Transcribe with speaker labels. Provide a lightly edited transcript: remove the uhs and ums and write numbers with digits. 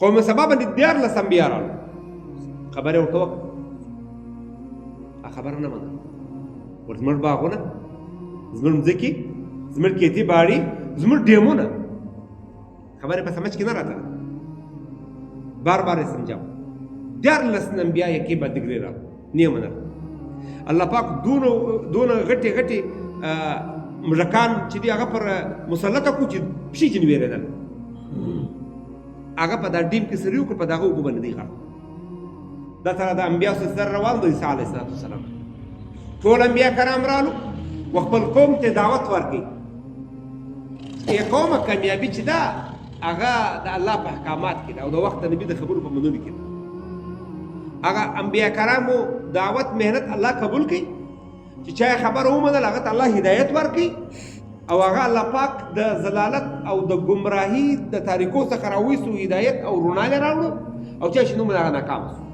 Speaker 1: قوم سبا باندې 14 انبیا راغلل خبره ورته وکړه خبره نه منله ورته زموږ باغونه زموږ مځکې زموږ کیتي باړي زموږ ډیمونه خبره په سمجھ کې نه راته بار بار یې سمجاو 14 انبیا یې کې به دګرې راغله نه منله الله پاک دونه غټي غټي ملکان چې دی هغه پر مسلطه کو چې پښې کې ویریدل هغه په دا ډیم کې سریو کو په دغه وګ باندې دی غاړه دا تر د انبیا سره روان دی عیسی علیه السلام ټول انبیا کرام رالو وخپل قوم ته دعوت ورکړي ای قوم کامیابی چې دا هغه د الله په احکامات کې او د وخت نبی د خبرو په منلو کې هغه انبیا کرامو دعوت مهنت الله قبول کړي چې چا خبره ومنل هغه ته الله هدایت ورکړي او هغه الله پاک د ضلالت او د گمراهی د تاریکو څخه راوېستو هدایت او رڼا راوړو او چا چې نوم هغه ناکام شو